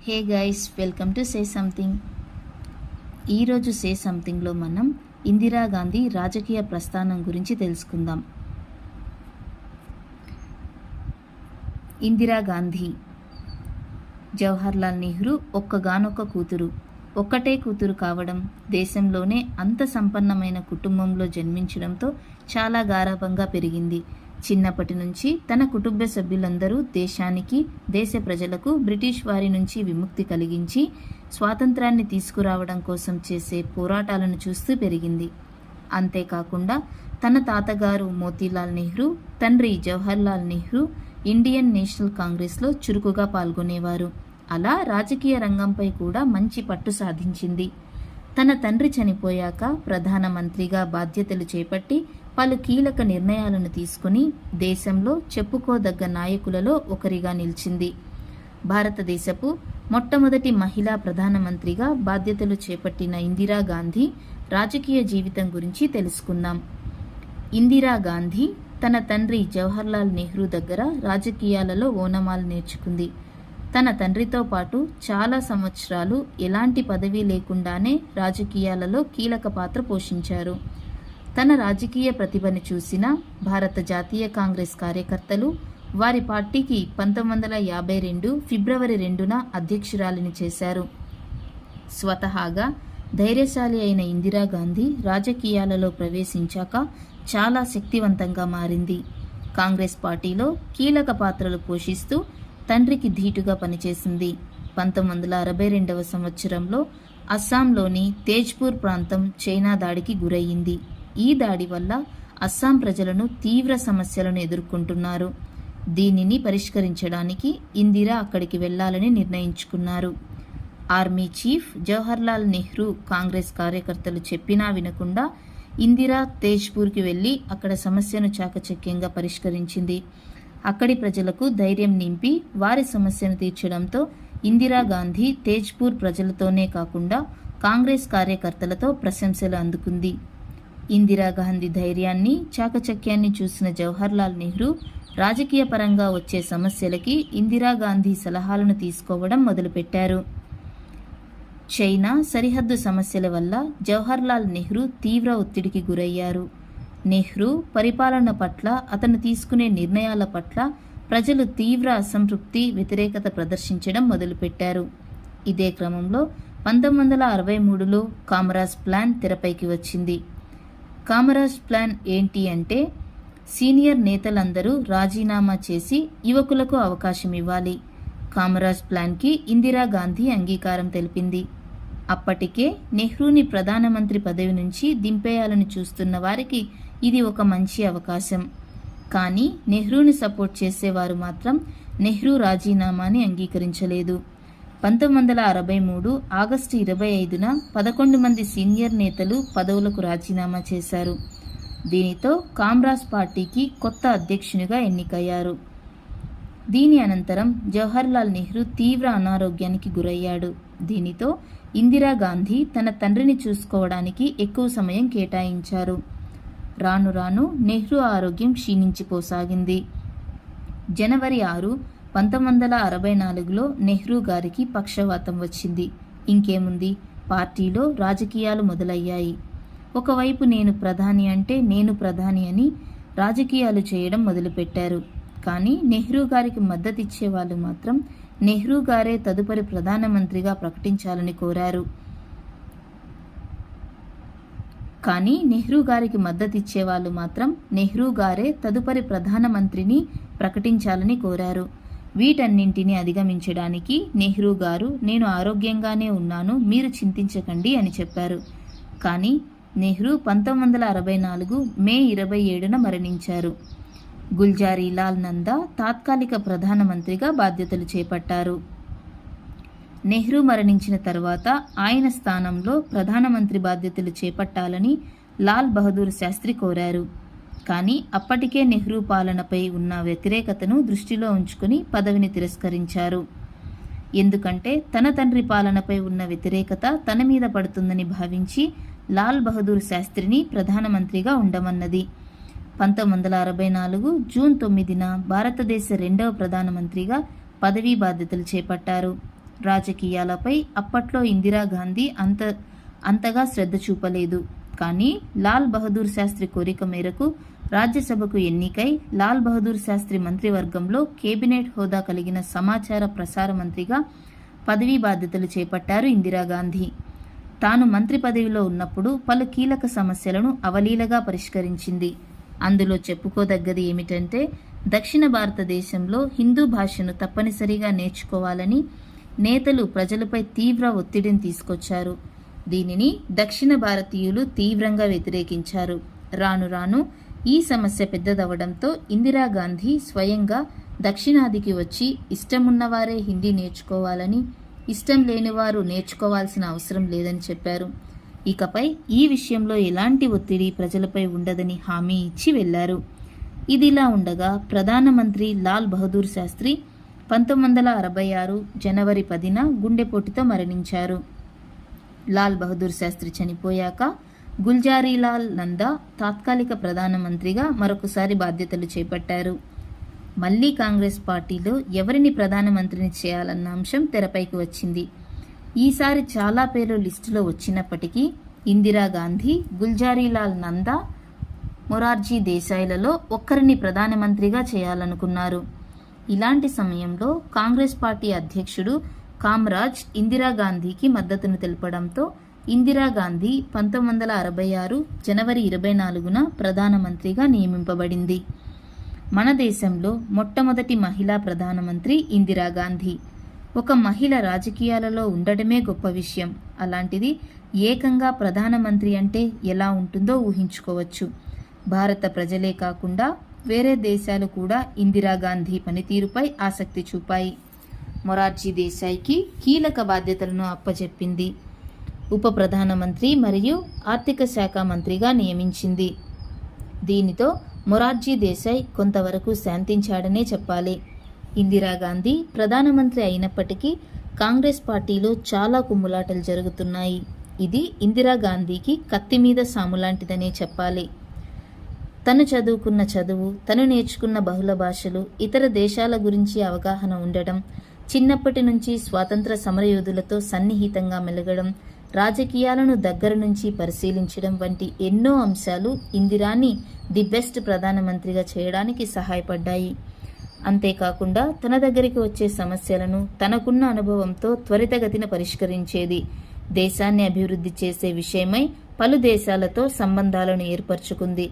Hey guys, welcome to say something. ఈరోజు సే సంథింగ్లో మనం ఇందిరాగాంధీ రాజకీయ ప్రస్థానం గురించి తెలుసుకుందాం. ఇందిరాగాంధీ జవహర్లాల్ నెహ్రూ ఒక్కగానొక్క కూతురు. ఒక్కటే కూతురు కావడం, దేశంలోనే అంత సంపన్నమైన కుటుంబంలో జన్మించడంతో చాలా గారాబంగా పెరిగింది. చిన్నప్పటి నుంచి తన కుటుంబ సభ్యులందరూ దేశానికి, దేశ ప్రజలకు బ్రిటిష్ వారి నుంచి విముక్తి కలిగించి స్వాతంత్రాన్ని తీసుకురావడం కోసం చేసే పోరాటాలను చూస్తూ పెరిగింది. అంతేకాకుండా తన తాతగారు మోతీలాల్ నెహ్రూ, తండ్రి జవహర్లాల్ నెహ్రూ ఇండియన్ నేషనల్ కాంగ్రెస్లో చురుకుగా పాల్గొనేవారు. అలా రాజకీయ రంగంపై కూడా మంచి పట్టు సాధించింది. తన తండ్రి చనిపోయాక ప్రధానమంత్రిగా బాధ్యతలు చేపట్టి పలు కీలక నిర్ణయాలను తీసుకుని దేశంలో చెప్పుకోదగ్గ నాయకులలో ఒకరిగా నిలిచింది. భారతదేశపు మొట్టమొదటి మహిళా ప్రధానమంత్రిగా బాధ్యతలు చేపట్టిన ఇందిరాగాంధీ రాజకీయ జీవితం గురించి తెలుసుకుందాం. ఇందిరాగాంధీ తన తండ్రి జవహర్లాల్ నెహ్రూ దగ్గర రాజకీయాలలో ఓనమాలు నేర్చుకుంది. తన తండ్రితో పాటు చాలా సంవత్సరాలు ఎలాంటి పదవి లేకుండానే రాజకీయాలలో కీలక పాత్ర పోషించారు. తన రాజకీయ ప్రతిభను చూసిన భారత జాతీయ కాంగ్రెస్ కార్యకర్తలు వారి పార్టీకి 1952 ఫిబ్రవరి 2న అధ్యక్షురాలిని చేశారు. స్వతహాగా ధైర్యశాలి అయిన ఇందిరాగాంధీ రాజకీయాలలో ప్రవేశించాక చాలా శక్తివంతంగా మారింది. కాంగ్రెస్ పార్టీలో కీలక పాత్రలు పోషిస్తూ తండ్రికి ధీటుగా పనిచేసింది. 1962వ సంవత్సరంలో అస్సాంలోని తేజ్పూర్ ప్రాంతం చైనా దాడికి గురయ్యింది. ఈ దాడి వల్ల అస్సాం ప్రజలను తీవ్ర సమస్యలను ఎదుర్కొంటున్నారు. దీనిని పరిష్కరించడానికి ఇందిరా అక్కడికి వెళ్లాలని నిర్ణయించుకున్నారు. ఆర్మీ చీఫ్ జవహర్లాల్ నెహ్రూ కాంగ్రెస్ కార్యకర్తలు చెప్పినా వినకుండా ఇందిరా తేజ్పూర్కి వెళ్లి అక్కడ సమస్యను చాకచక్యంగా పరిష్కరించింది. అక్కడి ప్రజలకు ధైర్యం నింపి వారి సమస్యను తీర్చడంతో ఇందిరాగాంధీ తేజ్పూర్ ప్రజలతోనే కాకుండా కాంగ్రెస్ కార్యకర్తలతో ప్రశంసలు అందుకుంది. ఇందిరాగాంధీ ధైర్యాన్ని, చాకచక్యాన్ని చూసిన జవహర్లాల్ నెహ్రూ రాజకీయ పరంగా వచ్చే సమస్యలకి ఇందిరాగాంధీ సలహాలను తీసుకోవడం మొదలుపెట్టారు. చైనా సరిహద్దు సమస్యల వల్ల జవహర్లాల్ నెహ్రూ తీవ్ర ఒత్తిడికి గురయ్యారు. నెహ్రూ పరిపాలన పట్ల, అతను తీసుకునే నిర్ణయాల పట్ల ప్రజలు తీవ్ర అసంతృప్తి, వ్యతిరేకత ప్రదర్శించడం మొదలుపెట్టారు. ఇదే క్రమంలో 1963లో కామరాజ్ ప్లాన్ తెరపైకి వచ్చింది. కామరాజ్ ప్లాన్ ఏంటి అంటే, సీనియర్ నేతలందరూ రాజీనామా చేసి యువకులకు అవకాశం ఇవ్వాలి. కామరాజ్ ప్లాన్కి ఇందిరాగాంధీ అంగీకారం తెలిపింది. అప్పటికే నెహ్రూని ప్రధానమంత్రి పదవి నుంచి దింపేయాలని చూస్తున్న వారికి ఇది ఒక మంచి అవకాశం. కానీ నెహ్రూని సపోర్ట్ చేసేవారు మాత్రం నెహ్రూ రాజీనామాని అంగీకరించలేదు. 1963 ఆగస్టు 25న 11 మంది సీనియర్ నేతలు పదవులకు రాజీనామా చేశారు. దీనితో కామ్రాజ్ పార్టీకి కొత్త అధ్యక్షునిగా ఎన్నికయ్యారు. దీని అనంతరం జవహర్లాల్ నెహ్రూ తీవ్ర అనారోగ్యానికి గురయ్యాడు. దీనితో ఇందిరాగాంధీ తన తండ్రిని చూసుకోవడానికి ఎక్కువ సమయం కేటాయించారు. రాను రాను నెహ్రూ ఆరోగ్యం క్షీణించిపోసాగింది. జనవరి 6, 1964లో నెహ్రూ గారికి పక్షవాతం వచ్చింది. ఇంకేముంది, పార్టీలో రాజకీయాలు మొదలయ్యాయి. ఒకవైపు నేను ప్రధాని అంటే నేను ప్రధాని అని రాజకీయాలు చేయడం మొదలుపెట్టారు. కానీ నెహ్రూ గారికి మద్దతిచ్చే వాళ్ళు మాత్రం నెహ్రూ గారే తదుపరి ప్రధానమంత్రిగా ప్రకటించాలని కోరారు. వీటన్నింటినీ అధిగమించడానికి నెహ్రూ గారు, నేను ఆరోగ్యంగానే ఉన్నాను, మీరు చింతించకండి అని చెప్పారు. కానీ నెహ్రూ 1964 మే 27న మరణించారు. గుల్జారీలాల్ నందా తాత్కాలిక ప్రధానమంత్రిగా బాధ్యతలు చేపట్టారు. నెహ్రూ మరణించిన తర్వాత ఆయన స్థానంలో ప్రధానమంత్రి బాధ్యతలు చేపట్టాలని లాల్ బహదూర్ శాస్త్రి కోరారు. కానీ అప్పటికే నెహ్రూ పాలనపై ఉన్న వ్యతిరేకతను దృష్టిలో ఉంచుకుని పదవిని తిరస్కరించారు. ఎందుకంటే తన తండ్రి పాలనపై ఉన్న వ్యతిరేకత తన మీద పడుతుందని భావించి లాల్ బహదూర్ శాస్త్రిని ప్రధానమంత్రిగా ఉండమన్నది. 1964 జూన్ 9న భారతదేశ 2వ ప్రధానమంత్రిగా పదవీ బాధ్యతలు చేపట్టారు. రాజకీయాలపై అప్పట్లో ఇందిరాగాంధీ అంతగా శ్రద్ధ చూపలేదు. కానీ లాల్ బహదూర్ శాస్త్రి కోరిక మేరకు రాజ్యసభకు ఎన్నికై లాల్ బహదూర్ శాస్త్రి మంత్రివర్గంలో కేబినెట్ హోదా కలిగిన సమాచార ప్రసార మంత్రిగా పదవీ బాధ్యతలు చేపట్టారు ఇందిరాగాంధీ. తాను మంత్రి పదవిలో ఉన్నప్పుడు పలు కీలక సమస్యలను అవలీలగా పరిష్కరించింది. అందులో చెప్పుకోదగ్గది ఏమిటంటే, దక్షిణ భారతదేశంలో హిందూ భాషను తప్పనిసరిగా నేర్చుకోవాలని నేతలు ప్రజలపై తీవ్ర ఒత్తిడిని తీసుకొచ్చారు. దీనిని దక్షిణ భారతీయులు తీవ్రంగా వ్యతిరేకించారు. రాను రాను ఈ సమస్య పెద్దదవడంతో ఇందిరాగాంధీ స్వయంగా దక్షిణాదికి వచ్చి ఇష్టమున్నవారే హిందీ నేర్చుకోవాలని, ఇష్టం లేనివారు నేర్చుకోవాల్సిన అవసరం లేదని చెప్పారు. ఇకపై ఈ విషయంలో ఎలాంటి ఒత్తిడి ప్రజలపై ఉండదని హామీ ఇచ్చి వెళ్లారు. ఇదిలా ఉండగా ప్రధానమంత్రి లాల్ బహదూర్ శాస్త్రి 1966 జనవరి 10న గుండెపోటుతో మరణించారు. లాల్ బహదూర్ శాస్త్రి చనిపోయాక గుల్జారీలాల్ నందా తాత్కాలిక ప్రధానమంత్రిగా మరొకసారి బాధ్యతలు చేపట్టారు. మళ్లీ కాంగ్రెస్ పార్టీలో ఎవరిని ప్రధానమంత్రిని చేయాలన్న అంశం తెరపైకి వచ్చింది. ఈసారి చాలా పేర్లు లిస్టులో వచ్చినప్పటికీ ఇందిరాగాంధీ, గుల్జారీలాల్ నందా, మొరార్జీ దేశాయ్లలో ఒక్కరిని ప్రధానమంత్రిగా చేయాలనుకున్నారు. ఇలాంటి సమయంలో కాంగ్రెస్ పార్టీ అధ్యక్షుడు కామ్రాజ్ ఇందిరాగాంధీకి మద్దతును తెలపడంతో ఇందిరాగాంధీ 1966 జనవరి 24న ప్రధానమంత్రిగా నియమింపబడింది. మన దేశంలో మొట్టమొదటి మహిళా ప్రధానమంత్రి ఇందిరాగాంధీ. ఒక మహిళ రాజకీయాలలో ఉండడమే గొప్ప విషయం. అలాంటిది ఏకంగా ప్రధానమంత్రి అంటే ఎలా ఉంటుందో ఊహించుకోవచ్చు. భారత ప్రజలే కాకుండా వేరే దేశాలు కూడా ఇందిరాగాంధీ పనితీరుపై ఆసక్తి చూపాయి. మొరార్జీ దేశాయ్కి కీలక బాధ్యతలను అప్పచెప్పింది. ఉప ప్రధానమంత్రి మరియు ఆర్థిక శాఖ మంత్రిగా నియమించింది. దీనితో మొరార్జీ దేశాయ్ కొంతవరకు శాంతించాడనే చెప్పాలి. ఇందిరాగాంధీ ప్రధానమంత్రి అయినప్పటికీ కాంగ్రెస్ పార్టీలో చాలా కుమ్ములాటలు జరుగుతున్నాయి. ఇది ఇందిరాగాంధీకి కత్తి మీద సాములాంటిదనే చెప్పాలి. తను చదువుకున్న చదువు, తను నేర్చుకున్న బహుళ భాషలు, ఇతర దేశాల గురించి అవగాహన ఉండడం, చిన్నప్పటి నుంచి స్వాతంత్ర సమరయోధులతో సన్నిహితంగా మెలగడం, రాజకీయాలను దగ్గర నుంచి పరిశీలించడం వంటి ఎన్నో అంశాలు ఇందిరాని ది బెస్ట్ ప్రధానమంత్రిగా చేయడానికి సహాయపడ్డాయి. అంతేకాకుండా తన దగ్గరికి వచ్చే సమస్యలను తనకున్న అనుభవంతో త్వరితగతిన పరిష్కరించేది. దేశాన్ని అభివృద్ధి చేసే విషయమై పలు దేశాలతో సంబంధాలను ఏర్పరచుకుంది.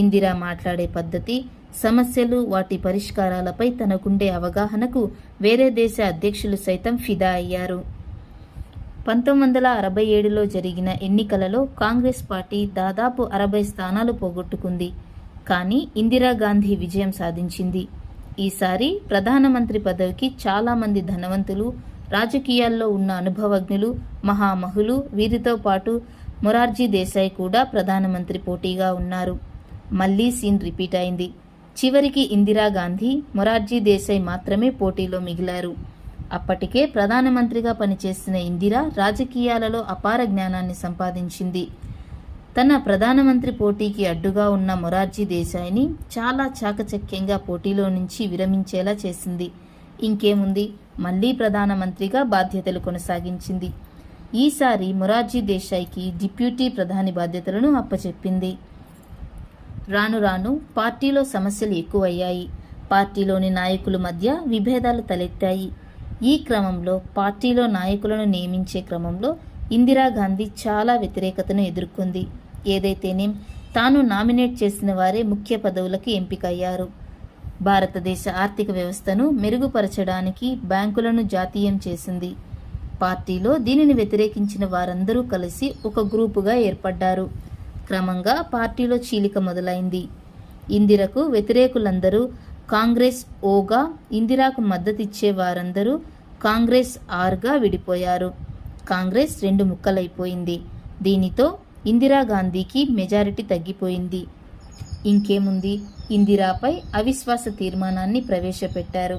ఇందిరా మాట్లాడే పద్ధతి, సమస్యలు, వాటి పరిష్కారాలపై తనకుండే అవగాహనకు వేరే దేశ అధ్యక్షులు సైతం ఫిదా అయ్యారు. 1967లో జరిగిన ఎన్నికలలో కాంగ్రెస్ పార్టీ దాదాపు 60 స్థానాలు పోగొట్టుకుంది. కానీ ఇందిరాగాంధీ విజయం సాధించింది. ఈసారి ప్రధానమంత్రి పదవికి చాలామంది ధనవంతులు, రాజకీయాల్లో ఉన్న అనుభవజ్ఞులు, మహామహులు, వీరితో పాటు మొరార్జీ దేశాయ్ కూడా ప్రధానమంత్రి పోటీగా ఉన్నారు. మళ్లీ సీన్ రిపీట్ అయింది. చివరికి ఇందిరాగాంధీ, మొరార్జీ దేశాయ్ మాత్రమే పోటీలో మిగిలారు. అప్పటికే ప్రధానమంత్రిగా పనిచేసిన ఇందిరా రాజకీయాలలో అపార జ్ఞానాన్ని సంపాదించింది. తన ప్రధానమంత్రి పోటీకి అడ్డుగా ఉన్న మొరార్జీ దేశాయ్ని చాలా చాకచక్యంగా పోటీలో నుంచి విరమించేలా చేసింది. ఇంకేముంది, మళ్లీ ప్రధానమంత్రిగా బాధ్యతలు కొనసాగించింది. ఈసారి మొరార్జీ దేశాయ్కి డిప్యూటీ ప్రధాని బాధ్యతలను అప్పచెప్పింది. రాను రాను పార్టీలో సమస్యలు ఎక్కువయ్యాయి. పార్టీలోని నాయకుల మధ్య విభేదాలు తలెత్తాయి. ఈ క్రమంలో పార్టీలో నాయకులను నియమించే క్రమంలో ఇందిరాగాంధీ చాలా వ్యతిరేకతను ఎదుర్కొంది. ఏదైతేనేం తాను నామినేట్ చేసిన వారే ముఖ్య పదవులకు ఎంపికయ్యారు. భారతదేశ ఆర్థిక వ్యవస్థను మెరుగుపరచడానికి బ్యాంకులను జాతీయం చేసింది. పార్టీలో దీనిని వ్యతిరేకించిన వారందరూ కలిసి ఒక గ్రూపుగా ఏర్పడ్డారు. క్రమంగా పార్టీలో చీలిక మొదలైంది. ఇందిరకు వ్యతిరేకులందరూ కాంగ్రెస్ ఓగా, ఇందిరాకు మద్దతిచ్చే వారందరూ కాంగ్రెస్ ఆర్గా విడిపోయారు. కాంగ్రెస్ 2 ముక్కలైపోయింది. దీనితో ఇందిరాగాంధీకి మెజారిటీ తగ్గిపోయింది. ఇంకేముంది, ఇందిరాపై అవిశ్వాస తీర్మానాన్ని ప్రవేశపెట్టారు.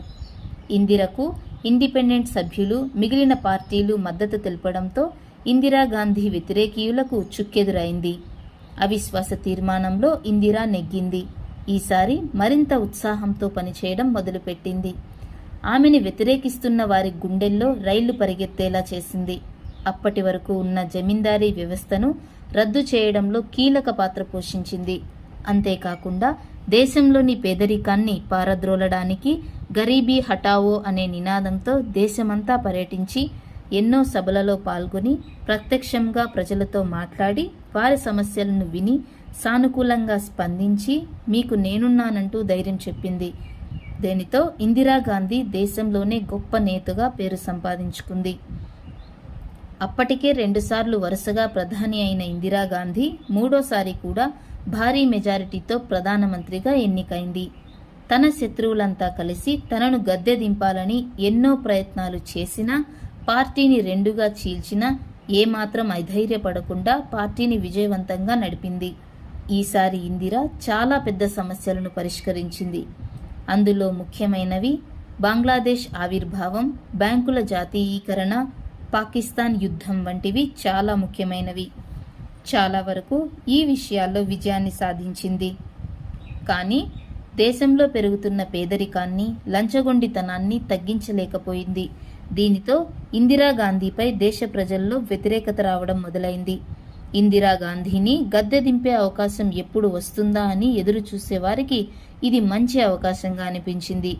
ఇందిరకు ఇండిపెండెంట్ సభ్యులు, మిగిలిన పార్టీలు మద్దతు తెలపడంతో ఇందిరాగాంధీ వ్యతిరేకీయులకు చుక్కెదురైంది. అవిశ్వాస తీర్మానంలో ఇందిరా నెగ్గింది. ఈసారి మరింత ఉత్సాహంతో పనిచేయడం మొదలుపెట్టింది. ఆమెని వ్యతిరేకిస్తున్న వారి గుండెల్లో రైళ్లు పరిగెత్తేలా చేసింది. అప్పటి వరకు ఉన్న జమీందారీ వ్యవస్థను రద్దు చేయడంలో కీలక పాత్ర పోషించింది. అంతేకాకుండా దేశంలోని పేదరికాన్ని పారద్రోలడానికి గరీబీ హఠావో అనే నినాదంతో దేశమంతా పర్యటించి ఎన్నో సభలలో పాల్గొని ప్రత్యక్షంగా ప్రజలతో మాట్లాడి వారి సమస్యలను విని సానుకూలంగా స్పందించి మీకు నేనున్నానంటూ ధైర్యం చెప్పింది. దీనితో ఇందిరాగాంధీ దేశంలోనే గొప్ప నేతగా పేరు సంపాదించుకుంది. అప్పటికే 2 సార్లు వరుసగా ప్రధాని అయిన ఇందిరాగాంధీ మూడోసారి కూడా భారీ మెజారిటీతో ప్రధానమంత్రిగా ఎన్నికైంది. తన శత్రువులంతా కలిసి తనను గద్దె దింపాలని ఎన్నో ప్రయత్నాలు చేసినా, పార్టీని రెండుగా చీల్చినా ఏమాత్రం అధైర్యపడకుండా పార్టీని విజయవంతంగా నడిపింది. ఈసారి ఇందిర చాలా పెద్ద సమస్యలను పరిష్కరించింది. అందులో ముఖ్యమైనవి బంగ్లాదేశ్ ఆవిర్భావం, బ్యాంకుల జాతీయీకరణ, పాకిస్తాన్ యుద్ధం వంటివి చాలా ముఖ్యమైనవి. చాలా వరకు ఈ విషయాల్లో విజయాన్ని సాధించింది. కానీ దేశంలో పెరుగుతున్న పేదరికాన్ని, లంచగొండితనాన్ని తగ్గించలేకపోయింది. దీనితో ఇందిరాగాంధీపై దేశ ప్రజల్లో వ్యతిరేకత రావడం మొదలైంది. ఇందిరాగాంధీని గద్దె దింపే అవకాశం ఎప్పుడు వస్తుందా అని ఎదురు చూసేవారికి ఇది మంచి అవకాశంగా అనిపించింది.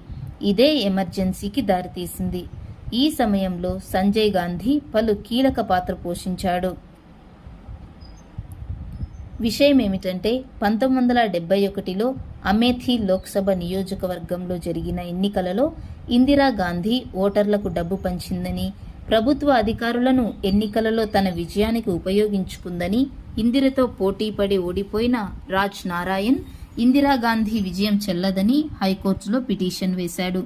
ఇదే ఎమర్జెన్సీకి దారితీసింది. ఈ సమయంలో సంజయ్ గాంధీ పలు కీలక పాత్ర పోషించాడు. విషయం ఏమిటంటే 1971లో అమేథీ లోక్సభ నియోజకవర్గంలో జరిగిన ఎన్నికలలో ఇందిరాగాంధీ ఓటర్లకు డబ్బు పంచిందని, ప్రభుత్వ అధికారులను ఎన్నికలలో తన విజయానికి ఉపయోగించుకుందని ఇందిరతో పోటీపడి ఓడిపోయిన రాజ్ నారాయణ్ ఇందిరాగాంధీ విజయం చెల్లదని హైకోర్టులో పిటిషన్ వేశాడు.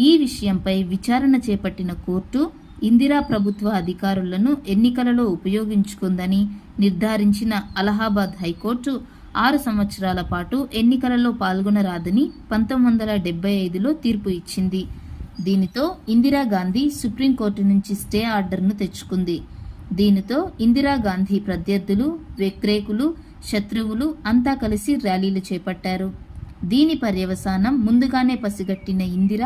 ఈ విషయంపై విచారణ చేపట్టిన కోర్టు ఇందిరా ప్రభుత్వ అధికారులను ఎన్నికలలో ఉపయోగించుకుందని నిర్ధారించిన అలహాబాద్ హైకోర్టు 6 సంవత్సరాల పాటు ఎన్నికలలో పాల్గొనరాదని 1975లో తీర్పు ఇచ్చింది. దీనితో ఇందిరాగాంధీ సుప్రీంకోర్టు నుంచి స్టే ఆర్డర్ను తెచ్చుకుంది. దీనితో ఇందిరాగాంధీ ప్రత్యర్థులు, వ్యతిరేకులు, శత్రువులు అంతా కలిసి ర్యాలీలు చేపట్టారు. దీని పర్యవసానం ముందుగానే పసిగట్టిన ఇందిర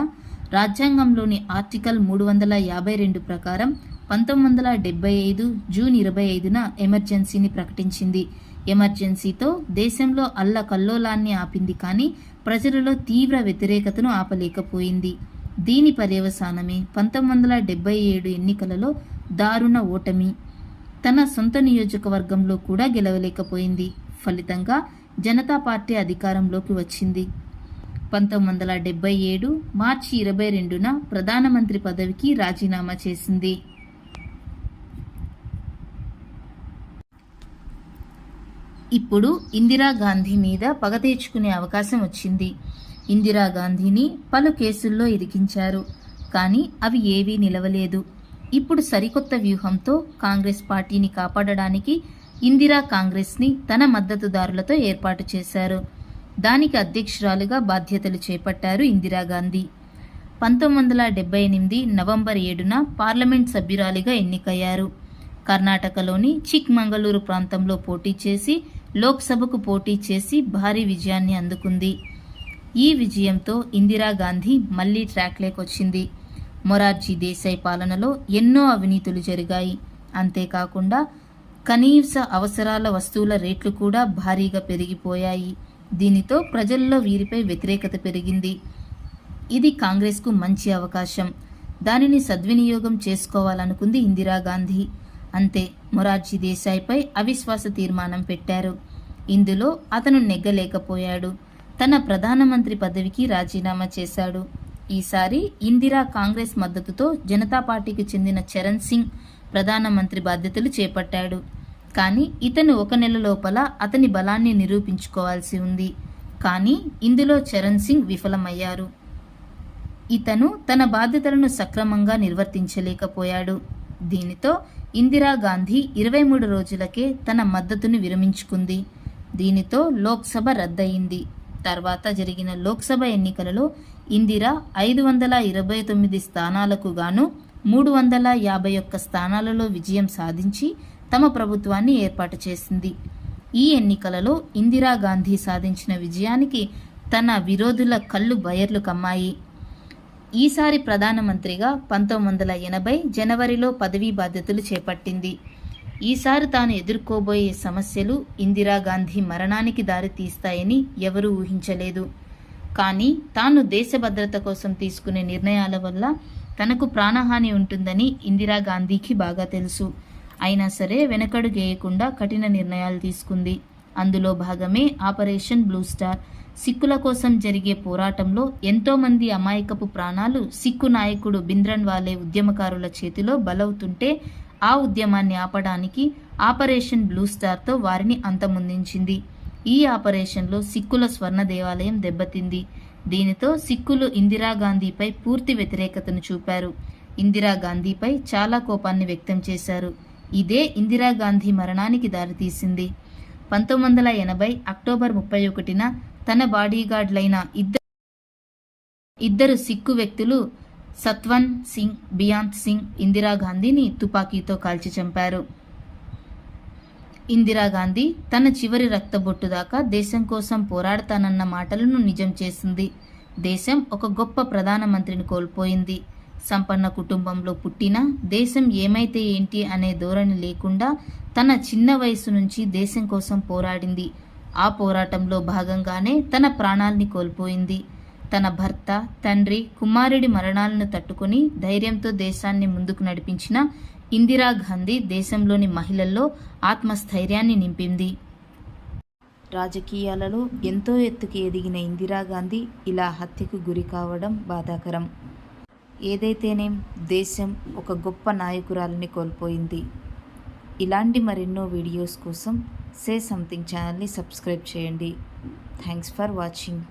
రాజ్యాంగంలోని ఆర్టికల్ 352 ప్రకారం 1975 జూన్ 25న ఎమర్జెన్సీని ప్రకటించింది. ఎమర్జెన్సీతో దేశంలో అల్లకల్లోలాన్ని ఆపింది, కానీ ప్రజలలో తీవ్ర వ్యతిరేకతను ఆపలేకపోయింది. దీని పర్యవసానమే 1977 ఎన్నికలలో దారుణ ఓటమి. తన సొంత నియోజకవర్గంలో కూడా గెలవలేకపోయింది. ఫలితంగా జనతా పార్టీ అధికారంలోకి వచ్చింది. 1977 మార్చి 22న ప్రధానమంత్రి పదవికి రాజీనామా చేసింది. ఇప్పుడు ఇందిరాగాంధీ మీద పగ తీర్చుకునే అవకాశం వచ్చింది. ఇందిరాగాంధీని పలు కేసుల్లో ఇరికించారు, కానీ అవి ఏవీ నిలవలేదు. ఇప్పుడు సరికొత్త వ్యూహంతో కాంగ్రెస్ పార్టీని కాపాడడానికి ఇందిరా కాంగ్రెస్ని తన మద్దతుదారులతో ఏర్పాటు చేశారు. దానికి అధ్యక్షురాలుగా బాధ్యతలు చేపట్టారు ఇందిరాగాంధీ. 1978 నవంబర్ 7న పార్లమెంట్ సభ్యురాలిగా ఎన్నికయ్యారు. కర్ణాటకలోని చిక్మంగళూరు ప్రాంతంలో పోటీ చేసి లోక్సభకు పోటీ చేసి భారీ విజయాన్ని అందుకుంది. ఈ విజయంతో ఇందిరాగాంధీ మళ్లీ ట్రాక్లోకొచ్చింది. మొరార్జీ దేశాయ్ పాలనలో ఎన్నో అవినీతులు జరిగాయి. అంతేకాకుండా కనీస అవసరాల వస్తువుల రేట్లు కూడా భారీగా పెరిగిపోయాయి. దీనితో ప్రజల్లో వీరిపై వ్యతిరేకత పెరిగింది. ఇది కాంగ్రెస్కు మంచి అవకాశం. దానిని సద్వినియోగం చేసుకోవాలనుకుంది ఇందిరాగాంధీ. అంతే, మొరార్జీ దేశాయ్పై అవిశ్వాస తీర్మానం పెట్టారు. ఇందులో అతను నెగ్గలేకపోయాడు. తన ప్రధానమంత్రి పదవికి రాజీనామా చేశాడు. ఈసారి ఇందిరా కాంగ్రెస్ మద్దతుతో జనతా పార్టీకి చెందిన చరణ్ సింగ్ ప్రధానమంత్రి బాధ్యతలు చేపట్టాడు. కానీ ఇతను 1 నెల లోపల అతని బలాన్ని నిరూపించుకోవాల్సి ఉంది. కానీ ఇందులో చరణ్ సింగ్ విఫలమయ్యారు. ఇతను తన బాధ్యతలను సక్రమంగా నిర్వర్తించలేకపోయాడు. దీనితో ఇందిరాగాంధీ 23 రోజులకే తన మద్దతును విరమించుకుంది. దీనితో లోక్సభ రద్దయింది. తర్వాత జరిగిన లోక్సభ ఎన్నికలలో ఇందిరా 529 స్థానాలకు గాను 351 స్థానాలలో విజయం సాధించి తమ ప్రభుత్వాన్ని ఏర్పాటు చేసింది. ఈ ఎన్నికలలో ఇందిరాగాంధీ సాధించిన విజయానికి తన విరోధుల కళ్ళు బయర్లు కమ్మాయి. ఈసారి ప్రధానమంత్రిగా 1980 జనవరిలో పదవీ బాధ్యతలు చేపట్టింది. ఈసారి తాను ఎదుర్కోబోయే సమస్యలు ఇందిరాగాంధీ మరణానికి దారితీస్తాయని ఎవరూ ఊహించలేదు. కానీ తాను దేశ భద్రత కోసం తీసుకునే నిర్ణయాల వల్ల తనకు ప్రాణహాని ఉంటుందని ఇందిరాగాంధీకి బాగా తెలుసు. అయినా సరే వెనకడుగేయకుండా కఠిన నిర్ణయాలు తీసుకుంది. అందులో భాగమే ఆపరేషన్ బ్లూ స్టార్. సిక్కుల కోసం జరిగే పోరాటంలో ఎంతోమంది అమాయకపు ప్రాణాలు సిక్కు నాయకుడు భింద్రన్వాలే ఉద్యమకారుల చేతిలో బలవుతుంటే ఆ ఉద్యమాన్ని ఆపడానికి ఆపరేషన్ బ్లూ స్టార్తో వారిని అంతమొందించింది. ఈ ఆపరేషన్లో సిక్కుల స్వర్ణ దేవాలయం దెబ్బతింది. దీనితో సిక్కులు ఇందిరాగాంధీపై పూర్తి వ్యతిరేకతను చూపారు. ఇందిరాగాంధీపై చాలా కోపాన్ని వ్యక్తం చేశారు. ఇదే ఇందిరాగాంధీ మరణానికి దారితీసింది. 1980 అక్టోబర్ 31న తన బాడీగార్డ్లైన ఇద్దరు సిక్కు వ్యక్తులు సత్వన్ సింగ్, బియాంత్ సింగ్ ఇందిరాగాంధీని తుపాకీతో కాల్చి చంపారు. ఇందిరాగాంధీ తన చివరి రక్తబొట్టు దాకా దేశం కోసం పోరాడతానన్న మాటలను నిజం చేసింది. దేశం ఒక గొప్ప ప్రధానమంత్రిని కోల్పోయింది. సంపన్న కుటుంబంలో పుట్టినా దేశం ఏమైతే ఏంటి అనే ధోరణి లేకుండా తన చిన్న వయసు నుంచి దేశం కోసం పోరాడింది. ఆ పోరాటంలో భాగంగానే తన ప్రాణాల్ని కోల్పోయింది. తన భర్త, తండ్రి, కుమారుడి మరణాలను తట్టుకొని ధైర్యంతో దేశాన్ని ముందుకు నడిపించిన ఇందిరాగాంధీ దేశంలోని మహిళల్లో ఆత్మస్థైర్యాన్ని నింపింది. రాజకీయాలలో ఎంతో ఎత్తుకి ఎదిగిన ఇందిరాగాంధీ ఇలా హత్యకు గురి కావడం బాధాకరం. ఏదైతేనేం దేశం ఒక గొప్ప నాయకురాలిని కోల్పోయింది. ఇలాంటి మరెన్నో వీడియోస్ కోసం సే సంథింగ్ ఛానల్ని సబ్స్క్రైబ్ చేయండి. Thanks for watching.